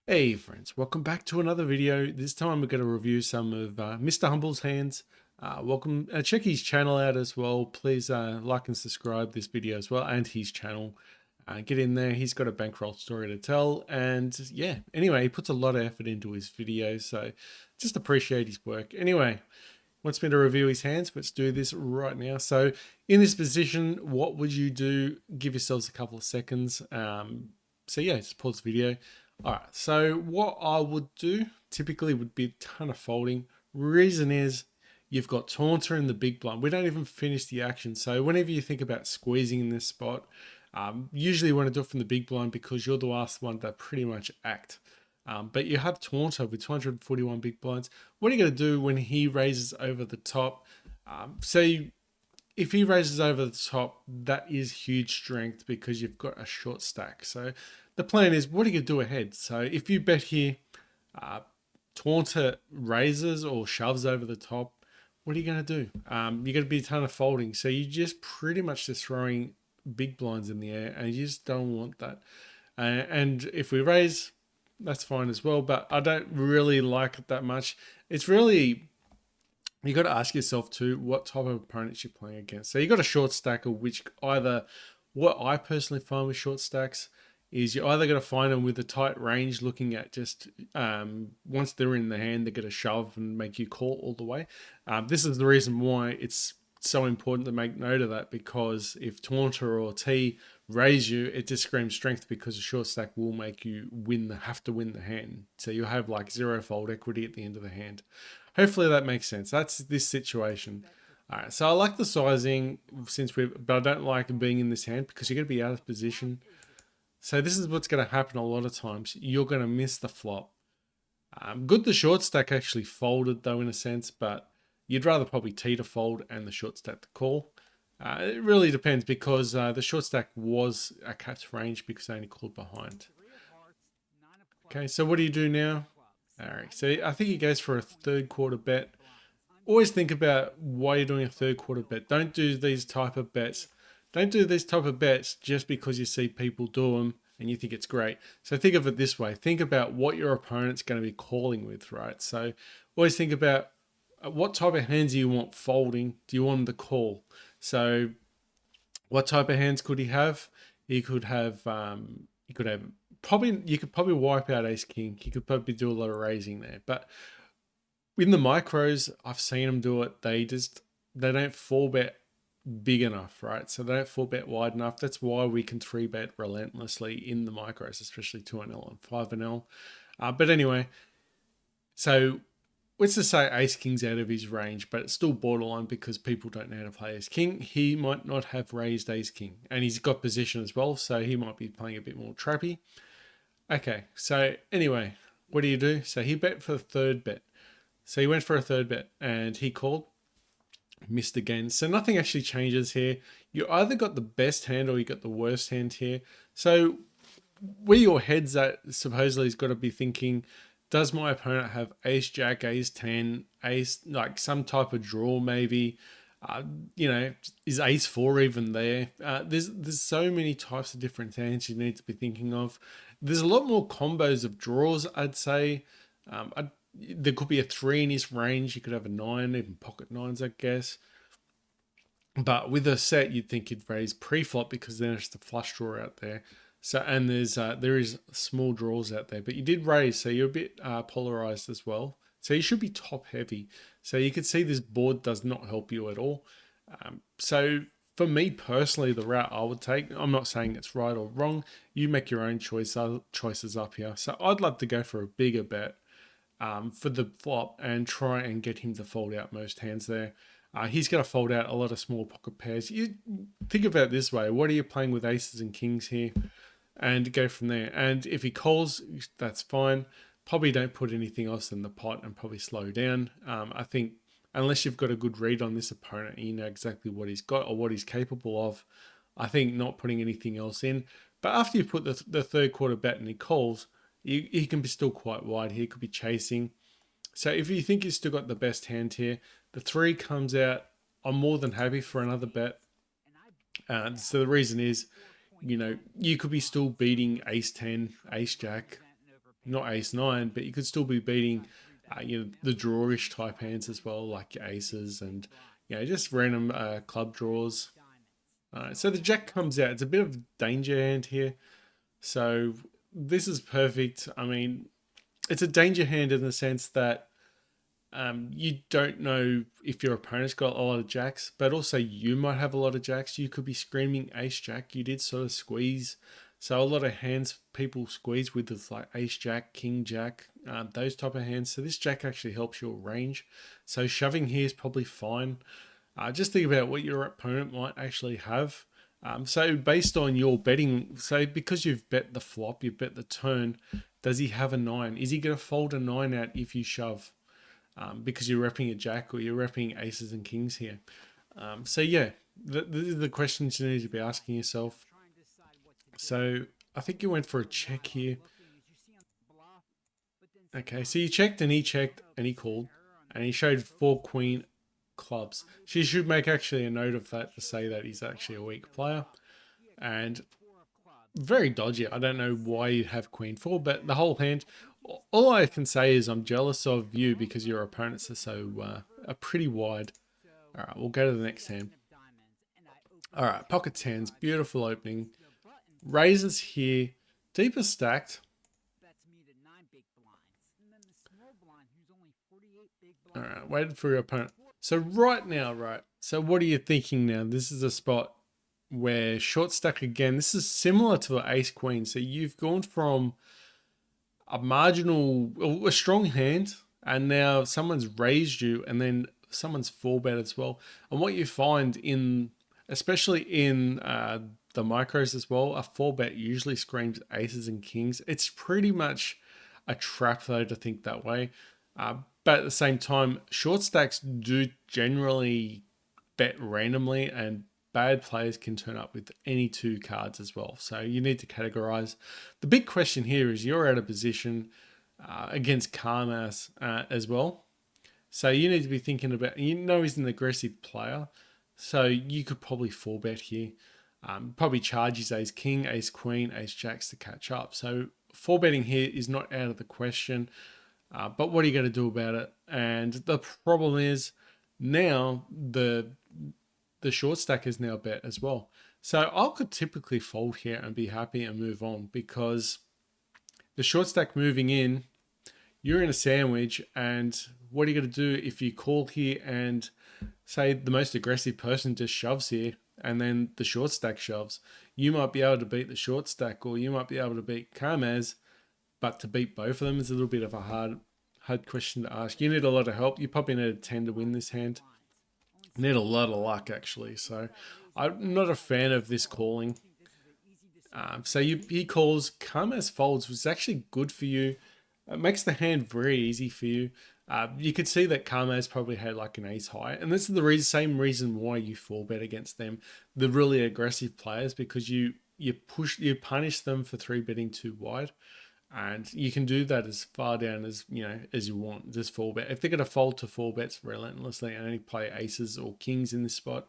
Hey friends, welcome back to another video. This time we're going to review some of Mr. Humble's hands. Welcome, check his channel out as well. Please like and subscribe this video as well and his channel. Get in there, he's got a bankroll story to tell. And yeah, anyway, he puts a lot of effort into his videos, so just appreciate his work. Anyway, wants me to review his hands. Let's do this right now. So in this position, what would you do? Give yourselves a couple of seconds. So yeah, just pause the video. All right, so what I would do typically would be a ton of folding. Reason is you've got Taunter in the big blind. We don't even finish the action. So whenever you think about squeezing in this spot, usually you want to do it from the big blind because you're the last one to pretty much act. But you have Taunter with 241 big blinds. What are you going to do when he raises over the top? Say if he raises over the top, that is huge strength because you've got a short stack. So the plan is, what are you going to do ahead? So if you bet here, uh, Taunter raises or shoves over the top, what are you going to do? You're going to be a ton of folding. So you're just pretty much just throwing big blinds in the air and you just don't want that. And if we raise, that's fine as well. But I don't really like it that much. It's really, you got to ask yourself too what type of opponents you're playing against. So you got a short stacker, which either what I personally find with short stacks is you're either going to find them with a tight range, looking at just once they're in the hand, they're going to shove and make you call all the way. This is the reason why it's so important to make note of that, because if Taunter or T raise you, it just screams strength because a short stack will make you have to win the hand. So you'll have like zero fold equity at the end of the hand. Hopefully that makes sense. That's this situation. All right, so I like the sizing but I don't like being in this hand because you're going to be out of position. So this is what's going to happen a lot of times. You're going to miss the flop. Good the short stack actually folded though in a sense, but you'd rather probably T to fold and the short stack to call. It really depends because the short stack was a cat's range because they only called behind. Okay, so what do you do now? All right, so I think he goes for a third quarter bet. Always think about why you're doing a third quarter bet. Don't do these type of bets. Don't do these type of bets just because you see people do them and you think it's great. So think of it this way. Think about what your opponent's going to be calling with, right? So always think about what type of hands do you want folding? Do you want them to call? So what type of hands could he have? He could have probably, you could probably wipe out ace king. He could probably do a lot of raising there, but in the micros, I've seen them do it. They don't four bet big enough, right? So they don't four bet wide enough. That's why we can three bet relentlessly in the micros, especially 2NL and 5NL. But anyway, so let's just say ace king's out of his range, but it's still borderline because people don't know how to play ace king. He might not have raised ace king, and he's got position as well, so he might be playing a bit more trappy. Okay, so anyway, what do you do? So he bet for the third bet. So he went for a third bet and he called, missed again. So nothing actually changes here. You either got the best hand or you got the worst hand here. So where your head's at supposedly has got to be thinking, does my opponent have ace jack, ace 10, ace, like some type of draw maybe? Uh, is ace 4 even there? There's so many types of different hands you need to be thinking of. There's a lot more combos of draws, I'd say. There could be a 3 in his range. You could have a 9, even pocket 9s, I guess. But with a set, you'd think you'd raise pre-flop because then it's the flush draw out there. So and there is small draws out there, but you did raise, so you're a bit polarized as well. So you should be top heavy. So you could see this board does not help you at all. So for me personally, the route I would take, I'm not saying it's right or wrong. You make your own choices up here. So I'd love to go for a bigger bet for the flop and try and get him to fold out most hands there. He's going to fold out a lot of small pocket pairs. You think about it this way: what are you playing with aces and kings here, and go from there. And if he calls, that's fine. Probably don't put anything else in the pot and probably slow down. I think unless you've got a good read on this opponent, you know exactly what he's got or what he's capable of. I think not putting anything else in. But after you put the third quarter bet and he calls, he can be still quite wide. He could be chasing. So if you think he's still got the best hand here, the 3 comes out. I'm more than happy for another bet. So the reason is, you could be still beating ace 10, ace jack. not ace nine, but you could still be beating the drawish type hands as well, like your aces and just random club draws. So the jack comes out. It's a bit of a danger hand here. So this is perfect. I mean, it's a danger hand in the sense that you don't know if your opponent's got a lot of jacks, but also you might have a lot of jacks. You could be screaming ace jack. You did sort of squeeze. So a lot of hands people squeeze with is like ace jack, king jack, those type of hands. So this jack actually helps your range. So shoving here is probably fine. Just think about what your opponent might actually have. So based on your betting, so because you've bet the flop, you bet the turn, does he have a nine? Is he going to fold a nine out if you shove? Because you're repping a jack or you're repping aces and kings here. So yeah, these are the questions you need to be asking yourself. So I think you went for a check here. Okay, so you checked and he checked and he called and he showed 4 queen clubs. She should make actually a note of that to say that he's actually a weak player. And very dodgy. I don't know why you'd have queen four, but the whole hand, all I can say is I'm jealous of you because your opponents are so are pretty wide. All right, we'll go to the next hand. All right, pocket tens, beautiful opening. Raises here, deeper stacked. All right, waited for your opponent. So right now, right. So what are you thinking now? This is a spot where short stack again. This is similar to the ace queen. So you've gone from a marginal, a strong hand, and now someone's raised you, and then someone's four bet as well. And what you find in, especially in the micros as well, a four bet usually screams aces and kings. It's pretty much a trap though to think that way. But at the same time, short stacks do generally bet randomly, and bad players can turn up with any two cards as well. So you need to categorize. The big question here is you're out of position against Karmas as well. So you need to be thinking about, he's an aggressive player. So you could probably four bet here. Probably charge his ace king, ace queen, ace jacks to catch up. So four betting here is not out of the question. But what are you going to do about it? And the problem is now the short stack is now bet as well. So I could typically fold here and be happy and move on because the short stack moving in, you're in a sandwich, and what are you going to do if you call here and say the most aggressive person just shoves here and then the short stack shoves? You might be able to beat the short stack or you might be able to beat Karmaz, but to beat both of them is a little bit of a hard question to ask. You need a lot of help. You probably need a 10 to win this hand. You need a lot of luck, actually. So I'm not a fan of this calling. So he calls. Karmaz folds, was actually good for you. It makes the hand very easy for you. You could see that Karmaz probably had like an ace high, and this is the same reason why you four bet against them, the really aggressive players, because you punish them for three betting too wide. And you can do that as far down as as you want. Just four bet. If they're going to fold to four bets relentlessly and only play aces or kings in this spot,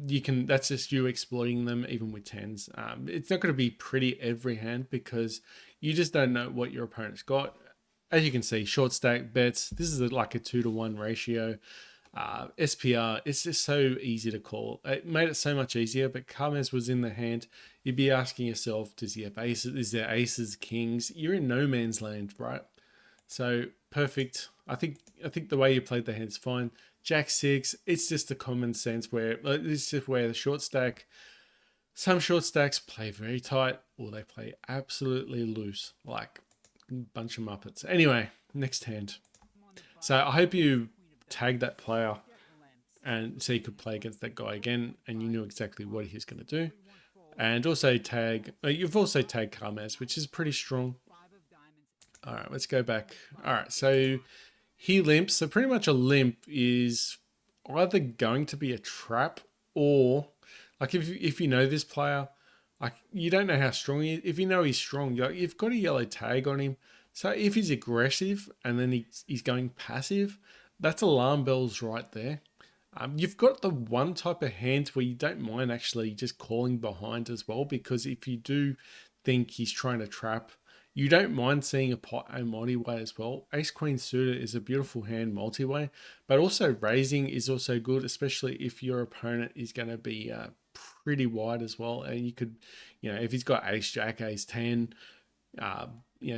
you can. That's just you exploiting them, even with tens. It's not going to be pretty every hand because you just don't know what your opponent's got. As you can see, short stack bets. This is like a 2-to-1 ratio. SPR, it's just so easy to call. It made it so much easier, but Karmaz was in the hand. You'd be asking yourself, does he have aces? Is there aces, kings? You're in no man's land, right? So perfect. I think the way you played the hand's fine. Jack six, it's just a common sense where it's just where the short stack, some short stacks play very tight or they play absolutely loose, like a bunch of Muppets. Anyway, next hand. So I hope you tag that player and so you could play against that guy again and you knew exactly what he was going to do. And also you've also tagged Karmaz, which is pretty strong. All right, let's go back. All right, so he limps. So pretty much a limp is either going to be a trap or like if you know this player, like you don't know how strong he is. If you know he's strong, you've got a yellow tag on him. So if he's aggressive and then he's going passive, that's alarm bells right there. You've got the one type of hand where you don't mind actually just calling behind as well, because if you do think he's trying to trap, you don't mind seeing a pot a multi-way as well. Ace Queen suited is a beautiful hand multi-way, but also raising is also good, especially if your opponent is going to be pretty wide as well. And you could, if he's got Ace Jack, Ace 10,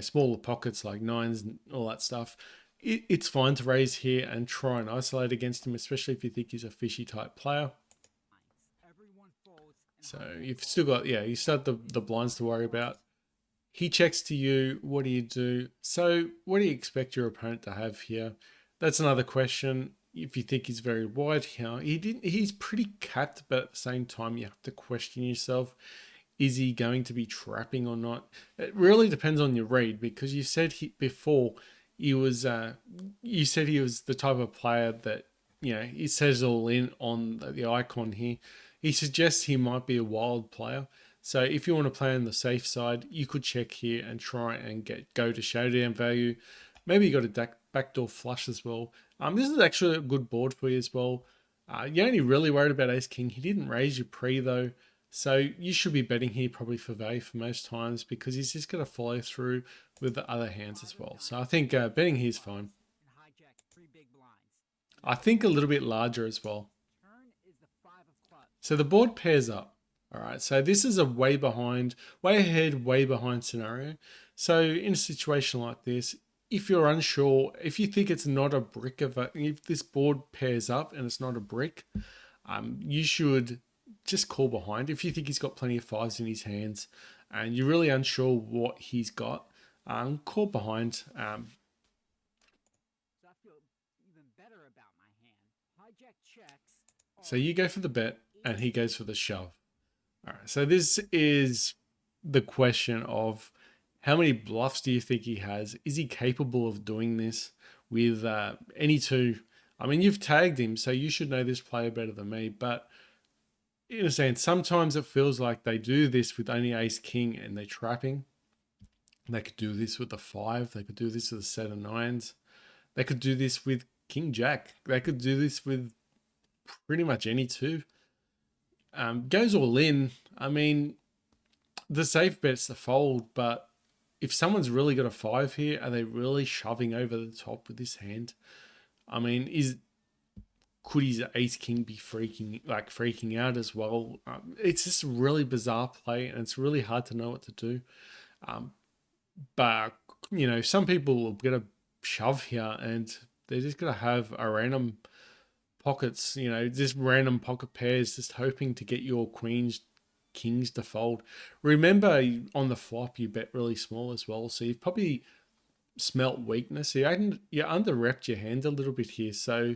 smaller pockets like nines and all that stuff, it's fine to raise here and try and isolate against him, especially if you think he's a fishy type player. So you've still got, you still have the blinds to worry about. He checks to you. What do you do? So what do you expect your opponent to have here? That's another question. If you think he's very wide here, he's pretty capped, but at the same time, you have to question yourself. Is he going to be trapping or not? It really depends on your read, because you said before you said he was the type of player that, he says all in on the icon here. He suggests he might be a wild player. So if you want to play on the safe side, you could check here and try and go to showdown value. Maybe you got a backdoor flush as well. This is actually a good board for you as well. You're only really worried about Ace King. He didn't raise your pre though. So you should be betting here probably for value for most times, because he's just going to follow through with the other hands as well. So I think betting here is fine. I think a little bit larger as well. So the board pairs up. All right, so this is a way ahead, way behind scenario. So in a situation like this, if you're unsure, if you think it's not a brick if this board pairs up and it's not a brick, you should just call behind. If you think he's got plenty of fives in his hands and you're really unsure what he's got, call behind. So you go for the bet and he goes for the shove. All right, so this is the question of how many bluffs do you think he has? Is he capable of doing this with any two? I mean, you've tagged him, so you should know this player better than me, but in a sense, sometimes it feels like they do this with only Ace King and they're trapping. They could do this with the 5. They could do this with a set of 9s. They could do this with King Jack. They could do this with pretty much any two. Goes all in. I mean, the safe bet's the fold, but if someone's really got a 5 here, are they really shoving over the top with this hand? I mean, could his Ace King be freaking out as well? It's just a really bizarre play, and it's really hard to know what to do. But some people will get a shove here, and they're just gonna have a random pockets, just random pocket pairs, just hoping to get your kings to fold. Remember, on the flop, you bet really small as well, so you've probably smelt weakness. You under-repped your hand a little bit here, so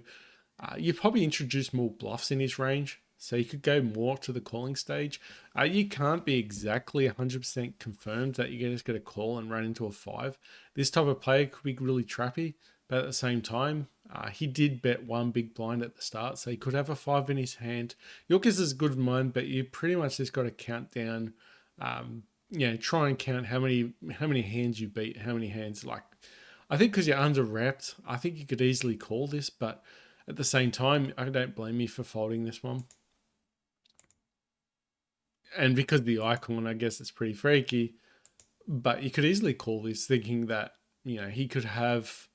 you probably introduced more bluffs in his range, so you could go more to the calling stage. You can't be exactly 100% confirmed that you're just going to call and run into a 5. This type of player could be really trappy, but at the same time, he did bet one big blind at the start, so he could have a 5 in his hand. Your guess is good in mine, but you pretty much just got to count down, try and count how many hands you beat, how many hands. I think because you're under-wrapped, I think you could easily call this, but at the same time, I don't blame you for folding this one. And because the icon, I guess it's pretty freaky, but you could easily call this thinking that, he could have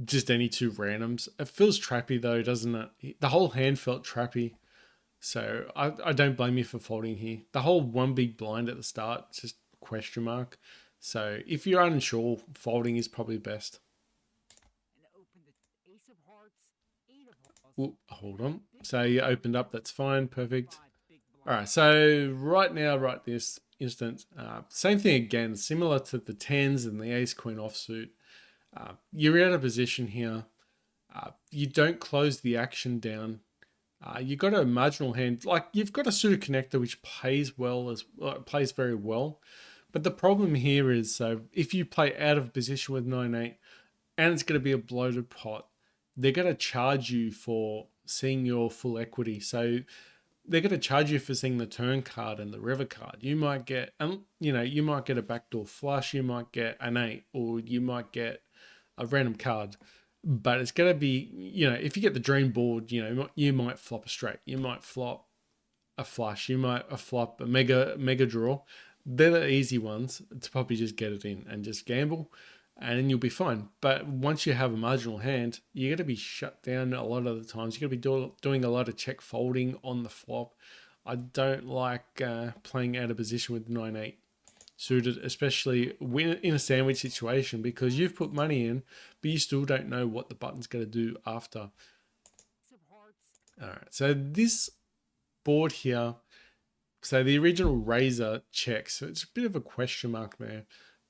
just any two randoms. It feels trappy though, doesn't it? The whole hand felt trappy. So I don't blame you for folding here. The whole one big blind at the start, just question mark. So if you're unsure, folding is probably best. Ooh, hold on. So you opened up, that's fine, perfect. All right, so right now, right this instant, same thing again, similar to the 10s and the Ace Queen offsuit. You're out of position here. You don't close the action down. You've got a marginal hand, you've got a suited connector which plays very well. But the problem here is, so if you play out of position with 9-8 and it's going to be a bloated pot, they're going to charge you for seeing your full equity. So they're going to charge you for seeing the turn card and the river card. You might get, you might get a backdoor flush, you might get an 8, or you might get a random card. But it's going to be, if you get the dream board, you might flop a straight, you might flop a flush, you might flop a mega draw. they're the easy ones to probably just get it in and just gamble, and then you'll be fine. But once you have a marginal hand, you're going to be shut down a lot of the times. You're going to be doing a lot of check folding on the flop. I don't like playing out of position with 9-8 suited, especially when in a sandwich situation, because you've put money in, but you still don't know what the button's going to do after. All right, so this board here, so the original Razor checks, so it's a bit of a question mark there,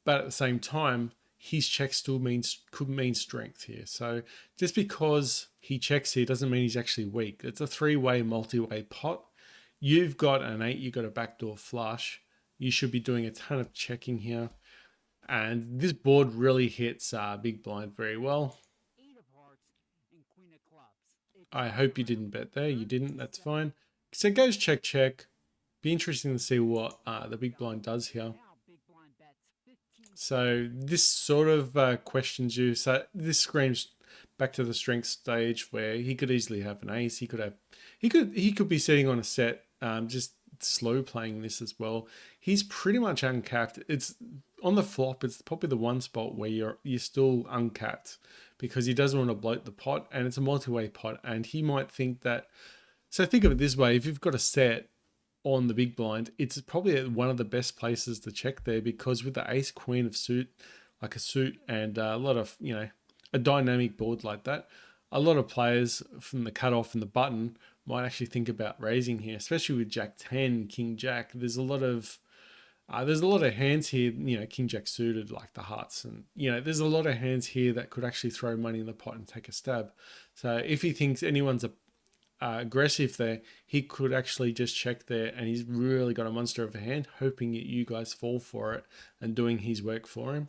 but at the same time, his check still could mean strength here. So just because he checks here doesn't mean he's actually weak. It's a three-way, multi-way pot. You've got an 8, you've got a backdoor flush. You should be doing a ton of checking here. And this board really hits big blind very well. I hope you didn't bet there. You didn't, that's fine. So it goes check, check. Be interesting to see what the big blind does here. So this sort of questions you. So this screams back to the strength stage where he could easily have an ace. He could be sitting on a set, just slow playing this as well. He's pretty much uncapped. It's on the flop. It's probably the one spot where you're still uncapped because he doesn't want to bloat the pot, and it's a multi-way pot, and he might think that. So think of it this way: if you've got a set on the big blind, it's probably one of the best places to check there, because with the ace queen of suit, like a suit, and a lot of, a dynamic board like that, a lot of players from the cutoff and the button might actually think about raising here, especially with Jack 10, King Jack. There's a lot of hands here, King Jack suited, like the hearts, and there's a lot of hands here that could actually throw money in the pot and take a stab. So if he thinks anyone's aggressive there, he could actually just check there, and he's really got a monster of a hand, hoping that you guys fall for it and doing his work for him.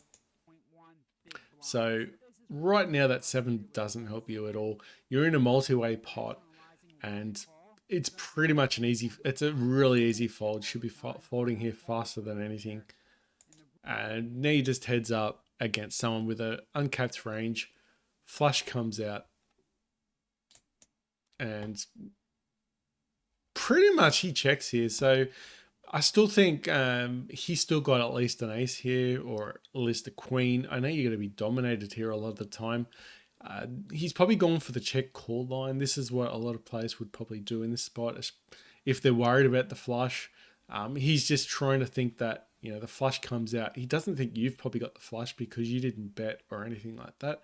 So right now that 7 doesn't help you at all. You're in a multi-way pot, and it's pretty much it's a really easy fold. Should be folding here faster than anything. And now you just heads up against someone with an uncapped range. Flush comes out, and pretty much he checks here. So I still think he's still got at least an ace here, or at least a queen. I know you're going to be dominated here a lot of the time. He's probably gone for the check call line. This is what a lot of players would probably do in this spot if they're worried about the flush. He's just trying to think that, the flush comes out. He doesn't think you've probably got the flush because you didn't bet or anything like that.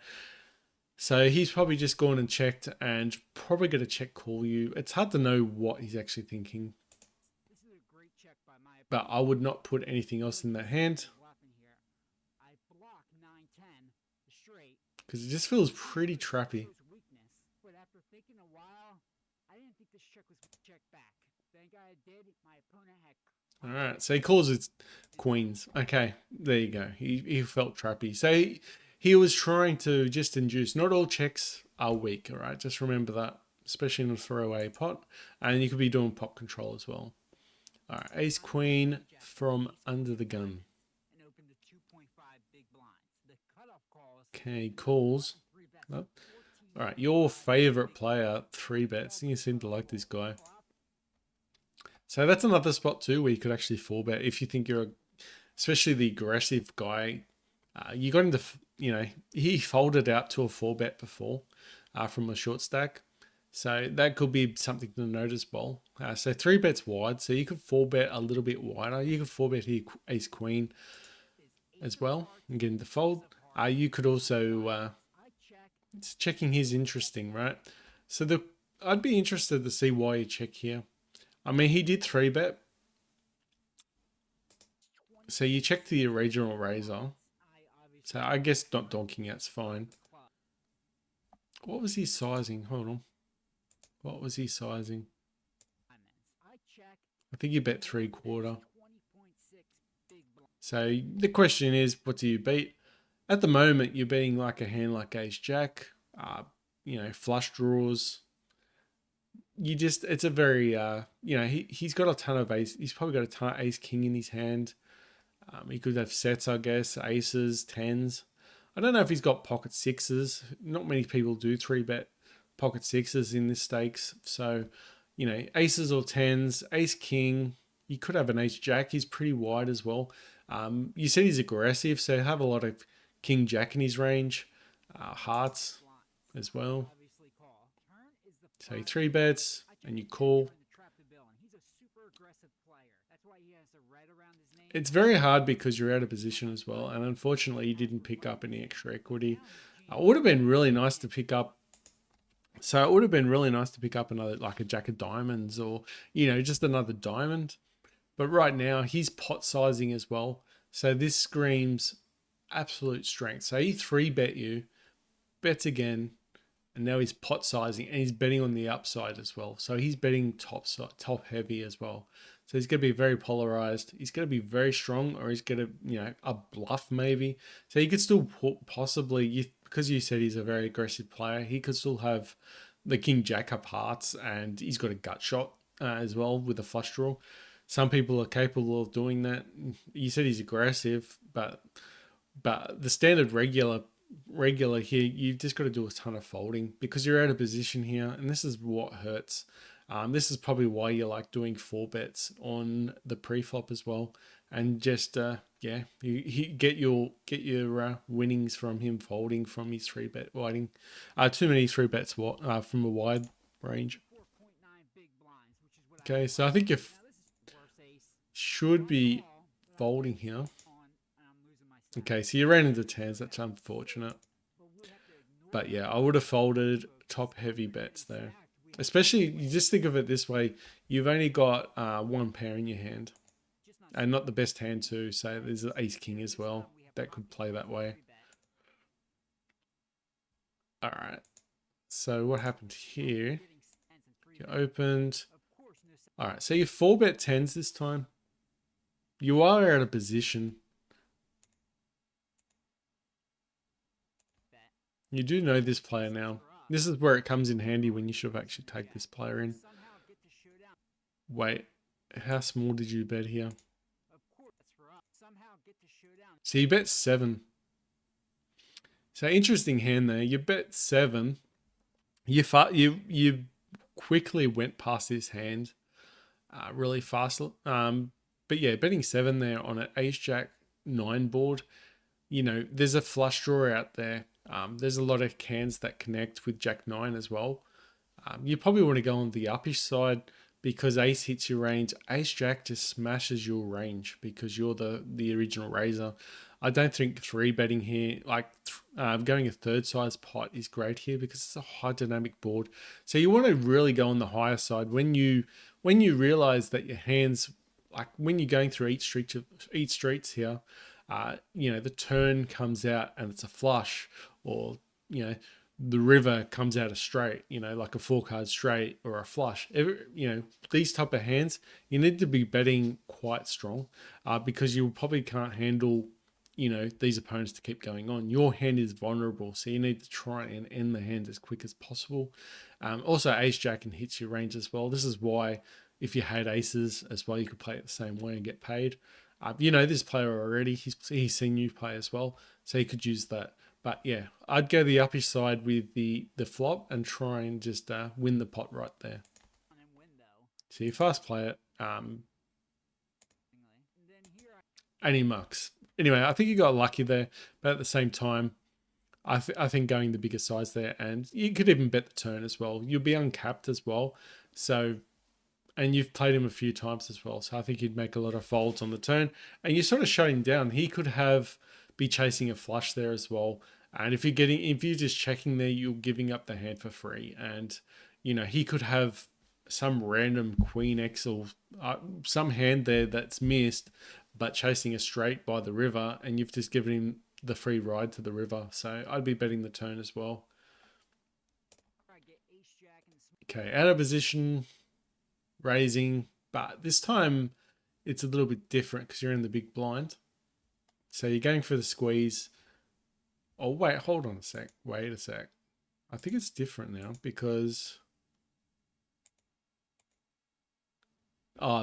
So he's probably just gone and checked, and probably going to check call you. It's hard to know what he's actually thinking, but I would not put anything else in that hand, because it just feels pretty trappy. All right, so he calls it queens. Okay, there you go. He felt trappy. So he was trying to just induce. Not all checks are weak, all right? Just remember that, especially in a throwaway pot. And you could be doing pot control as well. All right, ace queen from under the gun. Okay, calls. Oh. All right, your favorite player, 3 bets. You seem to like this guy. So that's another spot too where you could actually 4-bet if you think you're, especially the aggressive guy. You got him to, he folded out to a 4-bet before from a short stack. So that could be something to notice, Bowl. So 3 bets wide. So you could 4-bet a little bit wider. You could 4-bet here ace queen as well and get him to fold. You could also, checking his interesting, right? So I'd be interested to see why you check here. I mean, he did 3-bet. So you check the original Razor. So I guess not donking out's fine. What was he sizing? Hold on. What was he sizing? I think you bet 3/4. So the question is, what do you beat? At the moment, you're betting like a hand like ace jack, flush draws. It's a very, he's got a ton of ace. He's probably got a ton of ace king in his hand. He could have sets, I guess, aces, 10s. I don't know if he's got pocket 6s. Not many people do 3-bet pocket 6s in this stakes. So, aces or 10s, ace king. You could have an ace jack. He's pretty wide as well. You said he's aggressive, so have a lot of king jack in his range. Hearts as well. So you three bets and you call. It's very hard because you're out of position as well, and unfortunately you didn't pick up any extra equity. It would have been really nice to pick up. So it would have been really nice to pick up another, like a jack of diamonds, or just another diamond. But right now he's pot sizing as well, so this screams absolute strength. So he three bet you, bets again, and now he's pot sizing and he's betting on the upside as well. So he's betting top heavy as well. So he's going to be very polarized. He's going to be very strong, or he's going to, a bluff maybe. So he could still possibly, because you said he's a very aggressive player, he could still have the king jack of hearts, and he's got a gut shot as well with a flush draw. Some people are capable of doing that. You said he's aggressive, but the standard regular here, you've just got to do a ton of folding because you're out of position here, and this is what hurts. This is probably why you like doing 4 bets on the pre-flop as well, and just you get your winnings from him folding from his 3-bet whiting. Too many 3-bets from a wide range. Okay, so I think you should be folding here. Okay, so you ran into tens. That's unfortunate. But yeah, I would have folded top heavy bets there. Especially, you just think of it this way. You've only got one pair in your hand. And not the best hand too. So there's an ace king as well. That could play that way. Alright. So what happened here? You opened. Alright, so you 4-bet tens this time. You are out of position. You do know this player now. This is where it comes in handy when you should actually take this player in. Wait, how small did you bet here? So you bet 7. So interesting hand there. You bet 7. You quickly went past this hand really fast. But yeah, betting 7 there on an ace jack 9 board. There's a flush draw out there. There's a lot of cans that connect with jack 9 as well. You probably want to go on the uppish side because ace hits your range. Ace jack just smashes your range because you're the original raiser. I don't think 3-betting here, like going a third size pot, is great here because it's a high dynamic board. So you want to really go on the higher side when you realize that your hands, like when you're going through each streets here, the turn comes out and it's a flush, or the river comes out a straight, like a 4-card straight or a flush. These type of hands, you need to be betting quite strong because you probably can't handle these opponents to keep going on. Your hand is vulnerable, so you need to try and end the hand as quick as possible. Also, ace jack and hits your range as well. This is why if you had aces as well, you could play it the same way and get paid. This player already. He's seen you play as well, so he could use that. But yeah, I'd go the uppish side with the flop and try and just win the pot right there. So you fast play it, and he mucks. Anyway, I think you got lucky there, but at the same time, I think going the bigger size there, and you could even bet the turn as well. You'll be uncapped as well, so. And you've played him a few times as well, so I think he'd make a lot of folds on the turn. And you sort of shut him down. He could be chasing a flush there as well. And if you're just checking there, you're giving up the hand for free. And he could have some random queen X or some hand there that's missed, but chasing a straight by the river, and you've just given him the free ride to the river. So I'd be betting the turn as well. Okay, out of position. Raising, but this time it's a little bit different because you're in the big blind. So you're going for the squeeze. Oh, wait, hold on a sec. Wait a sec. I think it's different now because...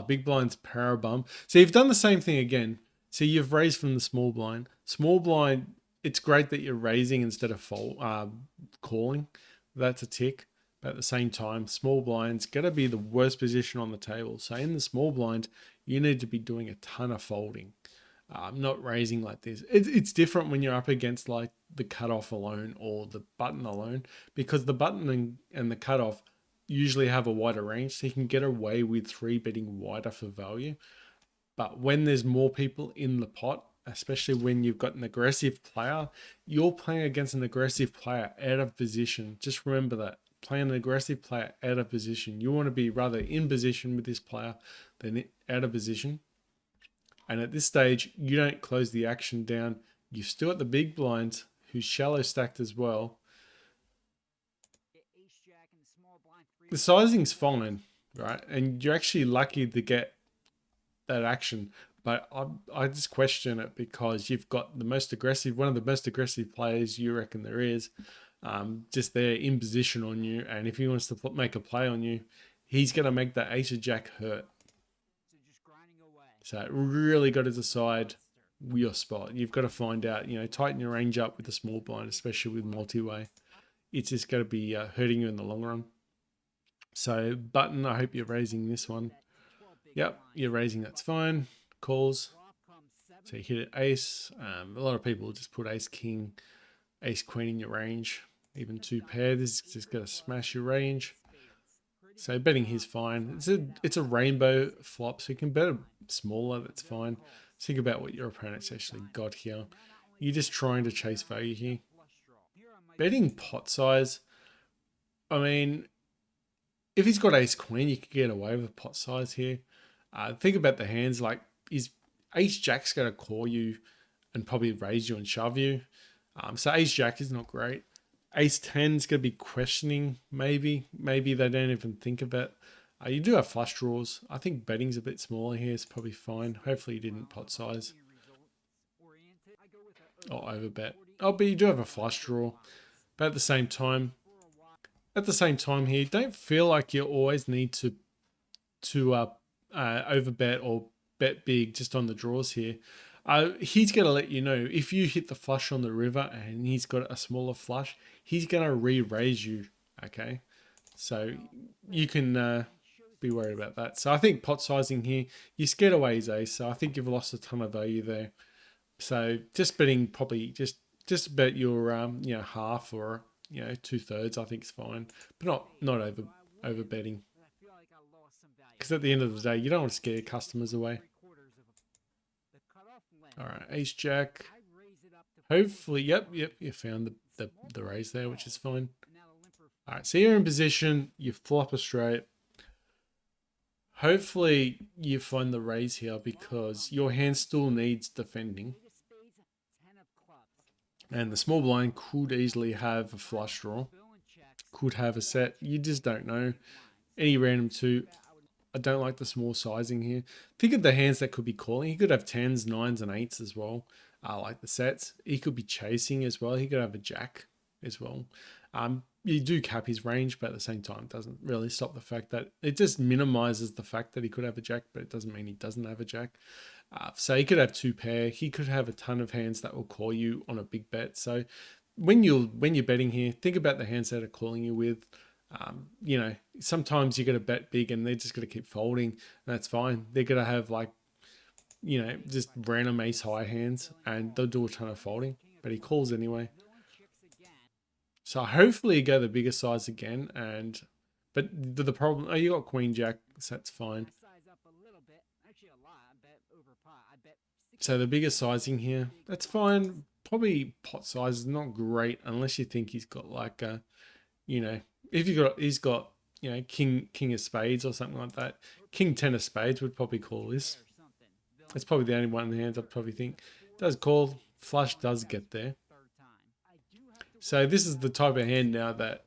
big blind's power bump. So you've done the same thing again. So you've raised from the small blind. Small blind, it's great that you're raising instead of calling. That's a tick. But at the same time, small blind's going to be the worst position on the table. So in the small blind, you need to be doing a ton of folding. Not raising like this. It's different when you're up against like the cutoff alone or the button alone, because the button and the cutoff usually have a wider range, so you can get away with 3-betting wider for value. But when there's more people in the pot, especially when you've got an aggressive player, you're playing against an aggressive player out of position. Just remember that. Playing an aggressive player out of position. You want to be rather in position with this player than out of position. And at this stage, you don't close the action down. You're still at the big blinds, who's shallow stacked as well. The sizing's fine, right? And you're actually lucky to get that action. But I just question it because you've got the most aggressive, one of the most aggressive players you reckon there is, just there in position on you. And if he wants to make a play on you, he's going to make that ace of jack hurt. So really got to decide your spot. You've got to find out, tighten your range up with the small blind, especially with multi-way. It's just going to be hurting you in the long run. So button, I hope you're raising this one. Yep, you're raising, that's fine. Calls. So you hit it ace. A lot of people just put ace king, ace queen in your range. Even 2 pair, this is just going to smash your range. So betting here's fine. It's a rainbow flop, so you can bet smaller, that's fine. Think about what your opponent's actually got here. You're just trying to chase value here. Betting pot size, I mean, if he's got ace queen, you could get away with pot size here. Think about the hands, like is ace jack's going to call you and probably raise you and shove you. So ace jack is not great. Ace 10 is going to be questioning, maybe they don't even think of it. You do have flush draws. I think betting's a bit smaller here. It's probably fine. Hopefully you didn't pot size or overbet. Oh, but you do have a flush draw. But at the same time here, don't feel like you always need to overbet or bet big just on the draws here. He's going to let you know if you hit the flush on the river and he's got a smaller flush, he's going to re-raise you. Okay, so you can be worried about that. So I think pot sizing here, you scared away his ace, so I think you've lost a ton of value there. So just betting probably just bet your half or 2/3, I think is fine, but not over betting, because at the end of the day you don't want to scare customers away. All right, ace jack. Hopefully, yep, you found the raise there, which is fine. All right, so you're in position, you flop a straight. Hopefully you find the raise here because your hand still needs defending. And the small blind could easily have a flush draw. Could have a set. You just don't know. Any random 2. I don't like the small sizing here. Think of the hands that could be calling. He could have 10s, 9s, and 8s as well. Like the sets. He could be chasing as well. He could have a jack as well. You do cap his range, but at the same time, it doesn't really stop the fact that it just minimizes the fact that he could have a jack, but it doesn't mean he doesn't have a jack. So he could have 2 pair. He could have a ton of hands that will call you on a big bet. So when you're betting here, think about the hands that are calling you with. Sometimes you're going to bet big and they're just going to keep folding, and that's fine. They're going to have just random ace high hands and they'll do a ton of folding, but he calls anyway. So hopefully you go the bigger size again, but the problem, you got queen jack, so that's fine. So the bigger sizing here, that's fine. Probably pot size is not great unless you think he's got like a, if he's got king of spades or something like that. King 10 of spades would probably call this. It's probably the only one in the hands I'd probably think. Does call, flush does get there. So this is the type of hand now that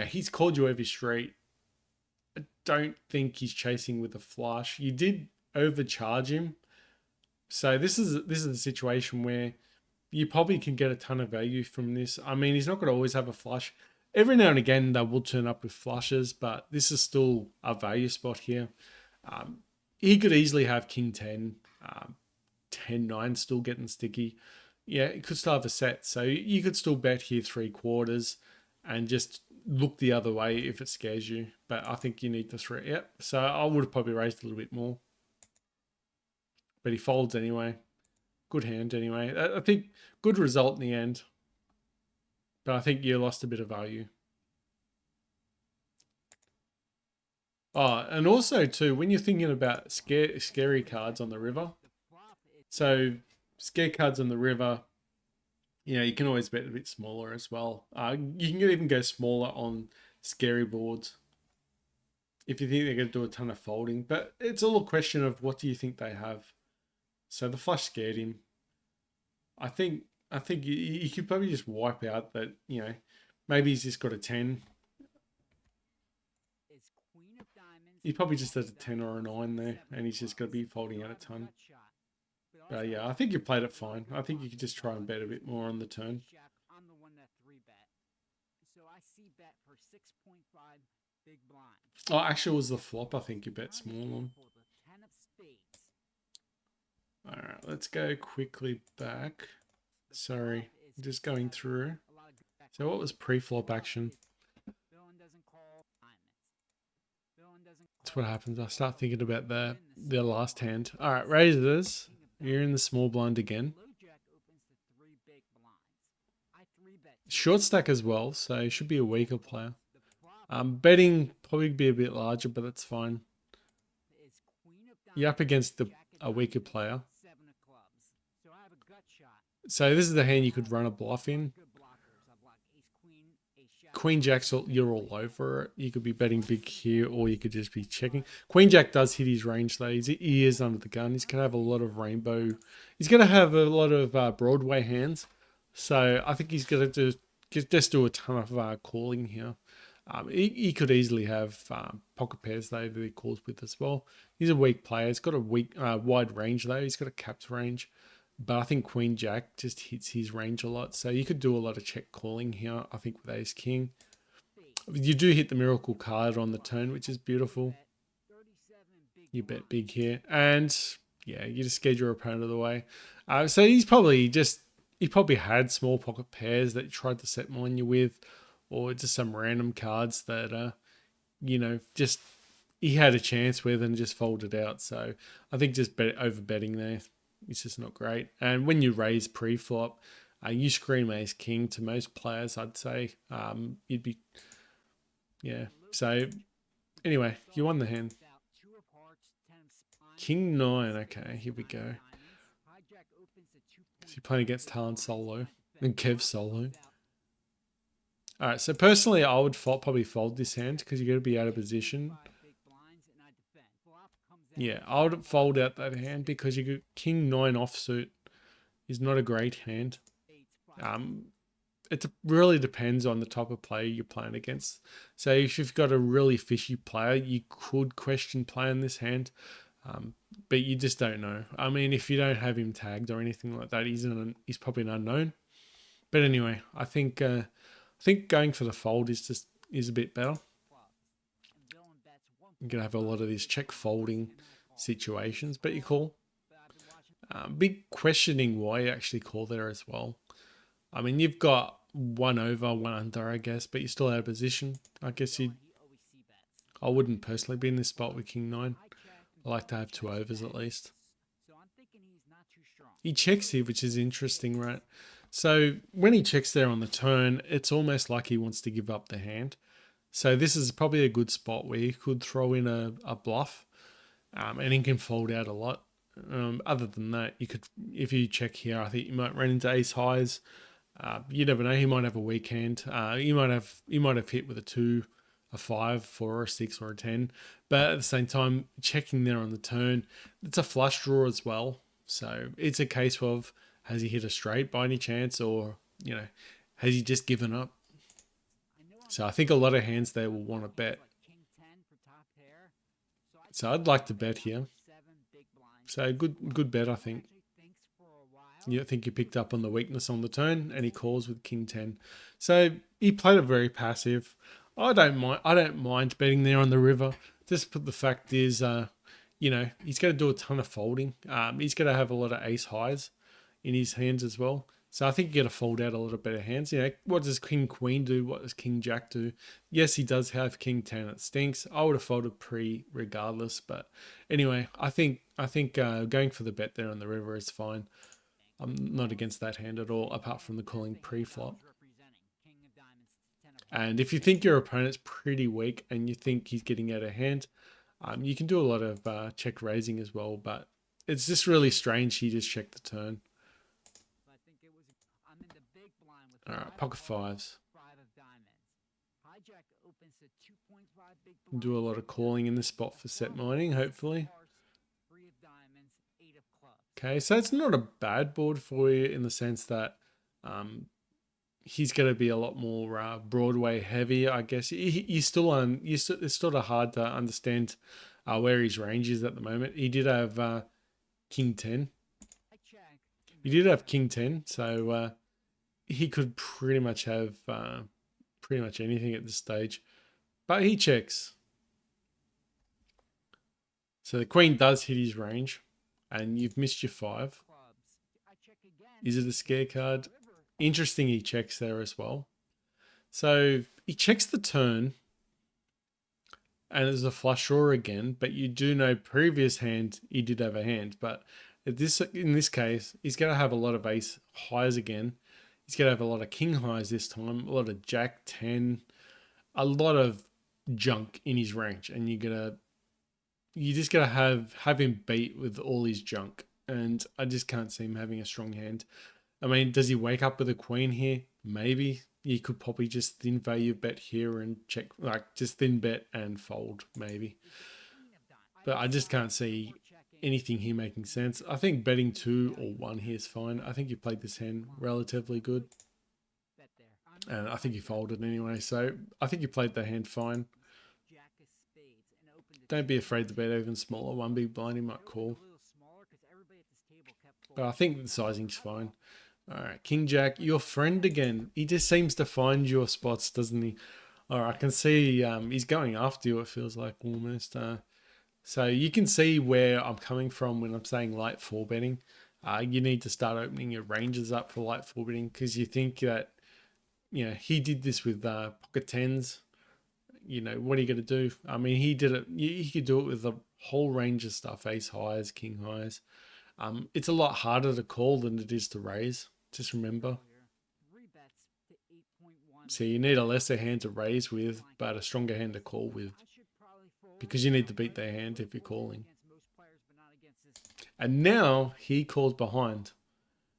he's called you every straight. I don't think he's chasing with a flush. You did overcharge him. So this is a situation where you probably can get a ton of value from this. I mean, he's not going to always have a flush. Every now and again, they will turn up with flushes, but this is still a value spot here. He could easily have king 10, 10-9 still getting sticky. Yeah, it could still have a set. So you could still bet here 3/4 and just look the other way if it scares you. But I think you need the 3. Yep. So I would have probably raised a little bit more. but he folds anyway. Good hand anyway. I think good result in the end, but I think you lost a bit of value. Oh, and also too, when you're thinking about scary cards on the river, so scare cards on the river, you know, you can always bet a bit smaller as well. You can even go smaller on scary boards if you think they're going to do a ton of folding. But it's all a question of what do you think they have. So the flush scared him. I think you could probably just wipe out that, you know, maybe he's just got a 10. He probably just has a 10 or a 9 there, and he's just going to be folding out a ton. But yeah, I think you played it fine. I think you could just try and bet a bit more on the turn. Oh, actually, it was the flop. I think you bet small on. All right, let's go quickly back. Sorry, just going through. So what was pre-flop action? That's what happens. I start thinking about the last hand. All right, raisers. You're in the small blind again. Short stack as well, so he should be a weaker player. Betting probably be a bit larger, but that's fine. You're up against a weaker player. So this is the hand you could run a bluff in. Queen Jack's, you're all over it. You could be betting big here, or you could just be checking. Queen Jack does hit his range though. He is under the gun. He's going to have a lot of rainbow. He's going to have a lot of Broadway hands. So I think he's going to just do a ton of calling here. He could easily have pocket pairs though that he calls with as well. He's a weak player. He's got a wide range though. He's got a capped range. But I think Queen Jack just hits his range a lot. So you could do a lot of check calling here, I think, with Ace King. You do hit the Miracle card on the turn, which is beautiful. You bet big here. And yeah, you just scared your opponent of the way. So he probably had small pocket pairs that he tried to set mine you with, or just some random cards that, you know, just he had a chance with and just folded out. So I think just over betting there. It's just not great. And when you raise pre-flop, you scream Ace King to most players, I'd say. You'd be... Yeah. So, anyway, you won the hand. King 9. Okay, here we go. So you're playing against Talon solo and Kev solo. Alright, so personally, I would probably fold this hand because you're going to be out of position. Yeah, I would fold out that hand because you got King 9 offsuit is not a great hand. It really depends on the type of player you're playing against. So if you've got a really fishy player, you could question playing this hand, but you just don't know. I mean, if you don't have him tagged or anything like that, he's probably an unknown. But anyway, I think going for the fold is a bit better. You're going to have a lot of these check folding situations, but you call. Big questioning why you actually call there as well. I mean, you've got 1 over, 1 under, I guess, but you're still out of position. I guess I wouldn't personally be in this spot with King 9. I like to have 2 overs at least. He checks here, which is interesting, right? So when he checks there on the turn, it's almost like he wants to give up the hand. So this is probably a good spot where you could throw in a bluff, and he can fold out a lot. Other than that, you could, if you check here, I think you might run into ace highs. You never know. He might have a weak hand. He might have hit with a 2, a 5, 4, a 6, or a 10. But at the same time, checking there on the turn, it's a flush draw as well. So it's a case of, has he hit a straight by any chance, or, you know, has he just given up? So I think a lot of hands there will want to bet. So I'd like to bet here. So good bet, I think. You think you picked up on the weakness on the turn, and he calls with King 10. So he played it very passive. I don't mind betting there on the river. Just the fact is, you know, he's going to do a ton of folding. He's going to have a lot of ace highs in his hands as well. So I think you get to fold out a lot of better hands. You know, what does King Queen do? What does King Jack do? Yes, he does have King 10. It stinks. I would have folded pre regardless. But anyway, I think going for the bet there on the river is fine. I'm not against that hand at all, apart from the calling pre-flop. And if you think your opponent's pretty weak and you think he's getting out of hand, you can do a lot of check raising as well. But it's just really strange he just checked the turn. All right, pocket fives. Do a lot of calling in the spot for set mining, hopefully. Okay, so it's not a bad board for you in the sense that he's going to be a lot more Broadway heavy, I guess. It's sort of hard to understand where his range is at the moment. He did have King 10. He did have King 10, so he could pretty much have pretty much anything at this stage. But he checks. So the Queen does hit his range, and you've missed your 5. Is it a scare card? Interesting, he checks there as well. So he checks the turn, and there's a flush draw again, but you do know previous hand he did have a hand. But in this case, he's going to have a lot of ace highs again. He's going to have a lot of king highs this time, a lot of jack 10, a lot of junk in his range, and you just gotta have him beat with all his junk, and I just can't see him having a strong hand. I mean, does he wake up with a queen here? Maybe. You could probably just thin value bet here and check, like just thin bet and fold maybe. But I just can't see anything here making sense. I think betting 2 or 1 here is fine. I think you played this hand relatively good. And I think you folded anyway, so I think you played the hand fine. Don't be afraid to bet even smaller. One big blind he might call. But I think the sizing's fine. All right, King Jack, your friend again. He just seems to find your spots, doesn't he? All right, I can see he's going after you, it feels like almost. So you can see where I'm coming from when I'm saying light 4 betting. You need to start opening your ranges up for light 4 betting because you think that, you know, he did this with pocket 10s. You know, what are you going to do? I mean, he did it. He could do it with a whole range of stuff, ace highs, king highs. It's a lot harder to call than it is to raise. Just remember. So you need a lesser hand to raise with, but a stronger hand to call with. Because you need to beat their hand if you're calling. And now he calls behind.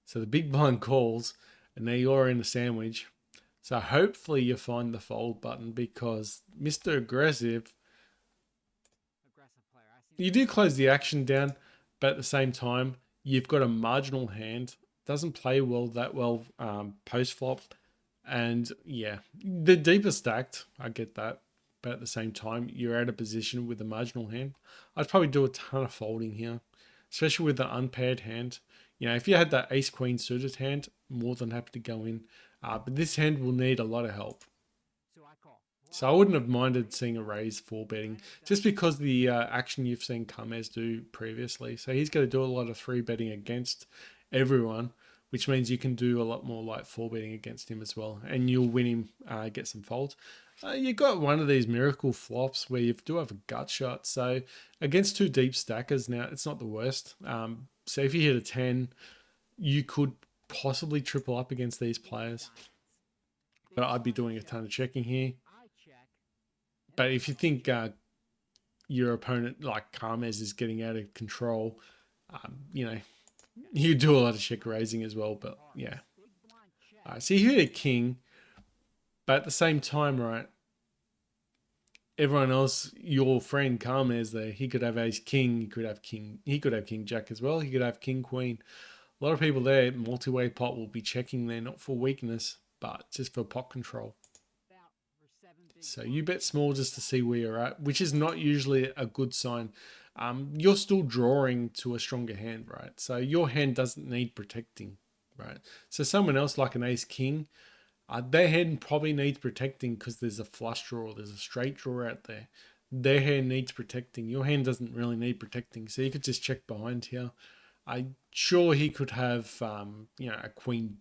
So the big blind calls, and now you're in a sandwich. So hopefully you find the fold button because Mr. Aggressive, you do close the action down, but at the same time, you've got a marginal hand. Doesn't play well that well post flop. And yeah, the deeper stacked, I get that. But at the same time, you're out of position with a marginal hand. I'd probably do a ton of folding here, especially with the unpaired hand. You know, if you had that ace queen suited hand, more than happy to go in. But this hand will need a lot of help. So I wouldn't have minded seeing a raise for betting just because the action you've seen Kamez do previously. So he's going to do a lot of 3 betting against everyone, which means you can do a lot more like 4 betting against him as well. And you'll win him, get some folds. You got one of these miracle flops where you do have a gut shot. So against 2 deep stackers now, it's not the worst. So if you hit a 10, you could possibly triple up against these players. But I'd be doing a ton of checking here. But if you think your opponent like Kamez is getting out of control, you know, you do a lot of check raising as well. But yeah. So you hit a king, but at the same time, right, everyone else, your friend Kamez there, he could have ace king, he could have king jack as well, he could have king queen. A lot of people there, multi-way pot will be checking there, not for weakness, but just for pot control. So you bet small just to see where you're at, which is not usually a good sign. You're still drawing to a stronger hand, right? So your hand doesn't need protecting, right? So someone else like an ace king, their hand probably needs protecting because there's a flush draw, there's a straight draw out there. Their hand needs protecting. Your hand doesn't really need protecting. So you could just check behind here. I'm sure he could have, you know, a queen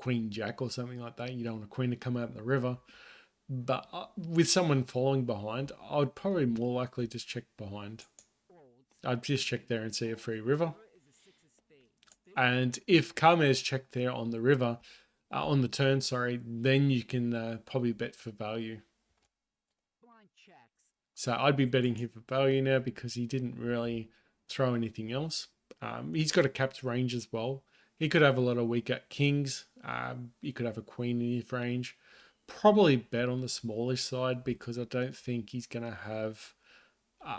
queen jack or something like that. You don't want a queen to come out in the river. But with someone following behind, I would probably more likely just check behind. I'd just check there and see a free river. And if Carmare's checked there on the river, on the turn, sorry, then you can probably bet for value. So I'd be betting here for value now because he didn't really throw anything else. He's got a capped range as well. He could have a lot of weaker kings. He could have a queen in his range. Probably bet on the smallish side because I don't think he's going to have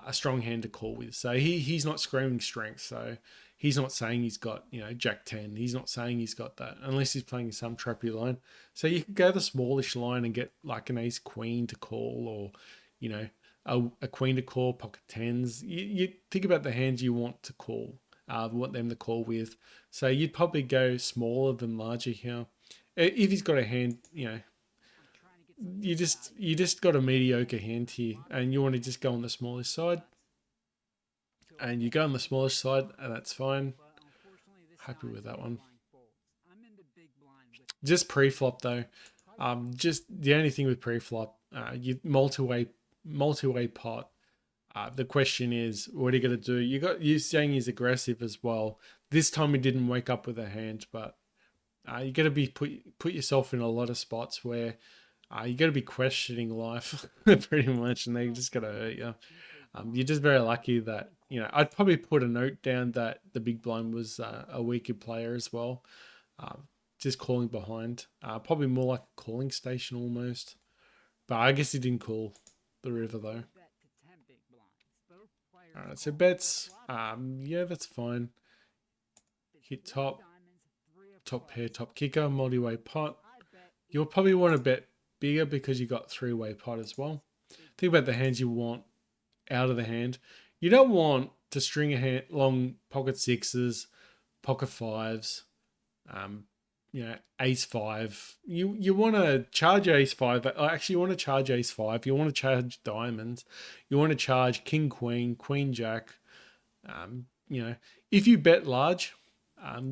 a strong hand to call with. So he's not screaming strength. So he's not saying he's got, Jack 10. He's not saying he's got that unless he's playing some trappy line. So you could go the smallish line and get like an ace queen to call, or, a queen to call, pocket tens. You think about the hands you want to call, want them to call with. So you'd probably go smaller than larger here. If he's got a hand, you just got a mediocre hand here, and you want to just go on the smallest side. And you go on the smallest side, and that's fine. Happy with that one. Just pre-flop though. Just the only thing with pre-flop, you multi-way pot. The question is, what are you gonna do? You saying he's aggressive as well. This time he didn't wake up with a hand, but you got to be put yourself in a lot of spots where you got to be questioning life pretty much, and they just gotta hurt you. You're just very lucky that I'd probably put a note down that the big blind was a weaker player as well. Just calling behind, probably more like a calling station almost. But I guess he didn't call the river though. All right, so bets. Yeah, that's fine. Hit top pair, top kicker, multi-way pot. You'll probably want to bet bigger because you got three-way pot as well. Think about the hands you want out of the hand. You don't want to string a hand long pocket sixes, pocket fives, ace five. You want to charge ace five. Actually, you want to charge ace five. You want to charge diamonds. You want to charge king queen, queen jack. If you bet large,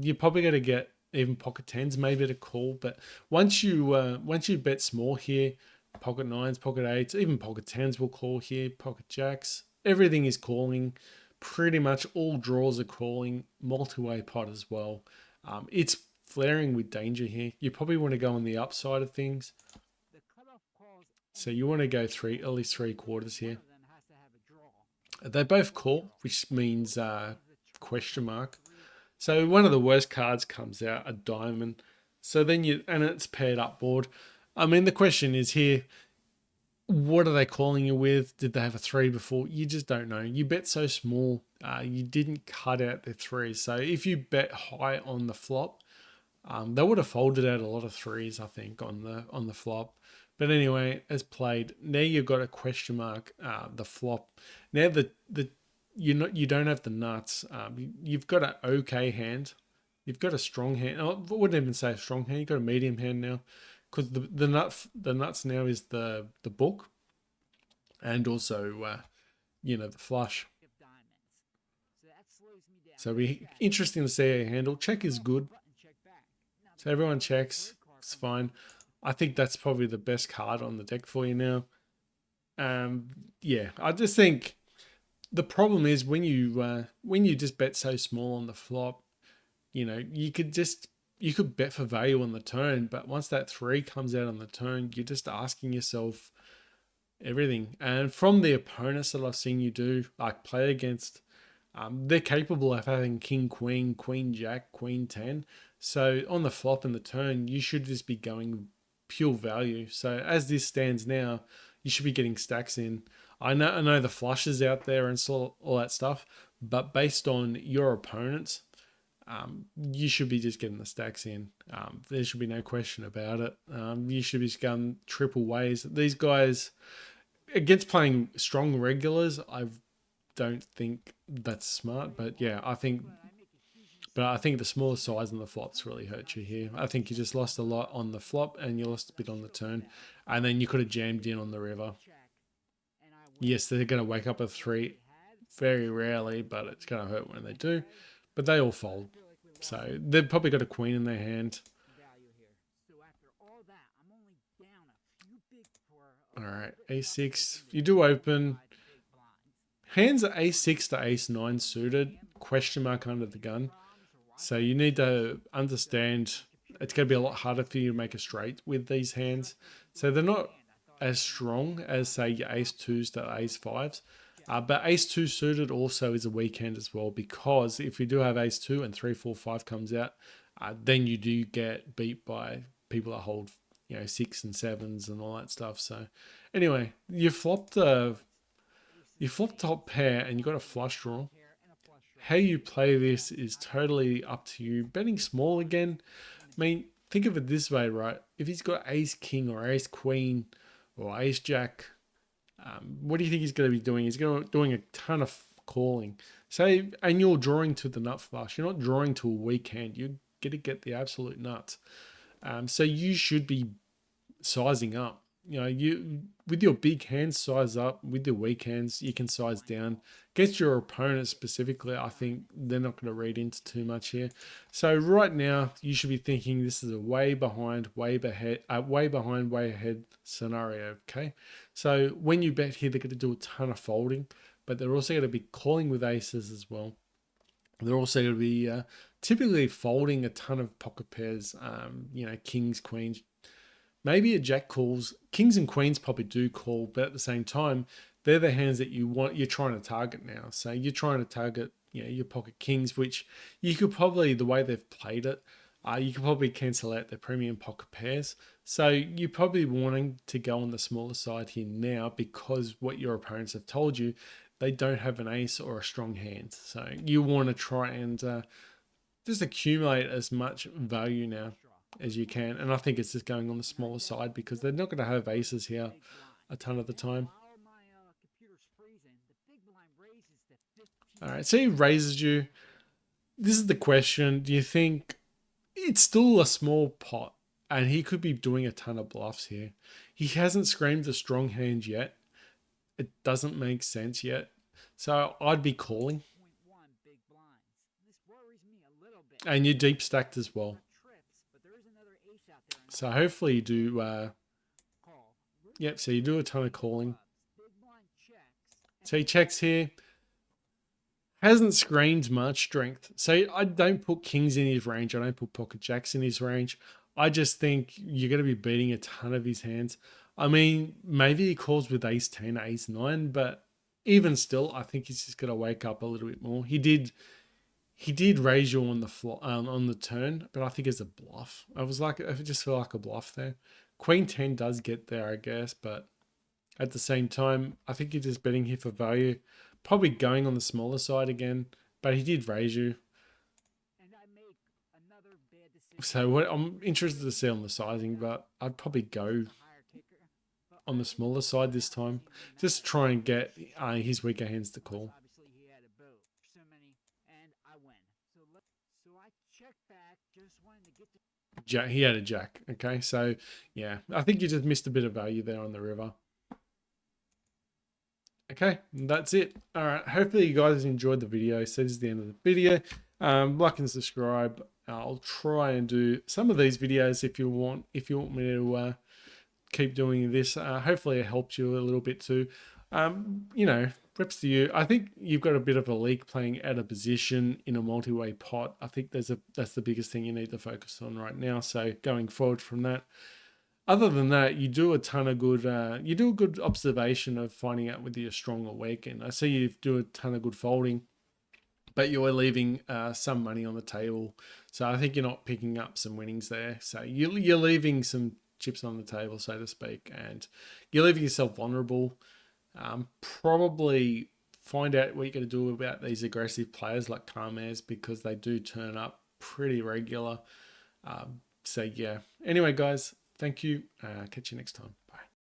you're probably going to get even pocket tens maybe to call. But once you bet small here, pocket nines, pocket eights, even pocket tens will call here. Pocket jacks, everything is calling. Pretty much all draws are calling. Multi-way pot as well. It's flaring with danger here. You probably want to go on the upside of things. So you want to go at least three quarters here. They both call, which means question mark. So one of the worst cards comes out, a diamond. So then and it's paired up board. I mean, the question is here, what are they calling you with? Did they have a three before? You just don't know. You bet so small. You didn't cut out the three. So if you bet high on the flop, they would have folded out a lot of threes, I think, on the flop. But anyway, as played, now you've got a question mark. The flop. Now you don't have the nuts. You've got an okay hand. You've got a strong hand. I wouldn't even say a strong hand. You've got a medium hand now, because the nuts now is the book, and also the flush. So be interesting to see how you handle. Check is good. So everyone checks. It's fine. I think that's probably the best card on the deck for you now. Yeah, I just think the problem is when you just bet so small on the flop, you could bet for value on the turn, but once that three comes out on the turn, you're just asking yourself everything. And from the opponents that I've seen you do, like play against, they're capable of having king, queen, queen, jack, queen, 10. So on the flop and the turn, you should just be going pure value. So as this stands now, you should be getting stacks in. I know the flushes out there and all that stuff, but based on your opponents, you should be just getting the stacks in. There should be no question about it. You should be just going triple ways. These guys, against playing strong regulars, I don't think that's smart. But yeah, I think the smaller size on the flops really hurt you here. I think you just lost a lot on the flop and you lost a bit on the turn, and then you could have jammed in on the river. Yes, they're going to wake up a three very rarely, but it's going to hurt when they do. But they all fold. So they've probably got a queen in their hand. All right, a6. You do open. Hands are a6 to ace9 suited. Question mark under the gun. So you need to understand it's going to be a lot harder for you to make a straight with these hands. So they're not as strong as, say, your ace2s to ace5s. But ace2 suited also is a weak hand as well, because if you do have ace2 and 3, 4, 5 comes out, then you do get beat by people that hold, 6 and 7s and all that stuff. So anyway, you flopped top pair and you got a flush draw. How you play this is totally up to you. Betting small again. I mean, think of it this way, right? If he's got ace king or ace queen or ace jack, what do you think he's going to be doing? He's going to be doing a ton of calling. Say, and you're drawing to the nut flush. You're not drawing to a weak hand. You're going to get the absolute nuts. So you should be sizing up. You with your big hands, size up. With your weak hands, you can size down. Against your opponent specifically, I think they're not going to read into too much here. So right now, you should be thinking this is a way behind, way ahead scenario. Okay, so when you bet here, they're going to do a ton of folding, but they're also going to be calling with aces as well. They're also going to be typically folding a ton of pocket pairs. Kings, queens. Maybe a jack calls. Kings and queens probably do call, but at the same time, they're the hands that you're trying to target now. So you're trying to target, your pocket kings, which you could probably, the way they've played it, you could probably cancel out their premium pocket pairs. So you're probably wanting to go on the smaller side here now, because what your opponents have told you, they don't have an ace or a strong hand. So you want to try and just accumulate as much value now as you can. And I think it's just going on the smaller side, because they're not going to have aces here a ton of the time. All right, so he raises you. This is the question. Do you think it's still a small pot and he could be doing a ton of bluffs here? He hasn't screamed a strong hand yet. It doesn't make sense yet. So I'd be calling. And you're deep stacked as well. So hopefully you do. Yep, so you do a ton of calling. So he checks here. Hasn't screamed much strength. So I don't put kings in his range. I don't put pocket jacks in his range. I just think you're going to be beating a ton of his hands. I mean, maybe he calls with ace 10, ace 9, but even still, I think he's just going to wake up a little bit more. He did raise you on the turn, but I think it's a bluff. I just feel like a bluff there. Queen 10 does get there, I guess, but at the same time, I think you're just betting here for value. Probably going on the smaller side again, but he did raise you. So what I'm interested to see on the sizing, but I'd probably go on the smaller side this time. Just try and get his weaker hands to call. Jack, he had a jack. Okay, so yeah, I think you just missed a bit of value there on the river. Okay, that's it. All right, hopefully you guys enjoyed the video. So this is the end of the video. Like and subscribe. I'll try and do some of these videos if you want me to keep doing this. Hopefully it helped you a little bit too. Reps to you. I think you've got a bit of a leak playing out of position in a multi-way pot. I think that's the biggest thing you need to focus on right now. So going forward from that, other than that, you do a ton of good. You do a good observation of finding out whether you're strong or weak. And I see you do a ton of good folding, but you're leaving some money on the table. So I think you're not picking up some winnings there. So you're leaving some chips on the table, so to speak, and you're leaving yourself vulnerable. Probably find out what you're going to do about these aggressive players like Carmez, because they do turn up pretty regular. So yeah. Anyway, guys, thank you. Catch you next time.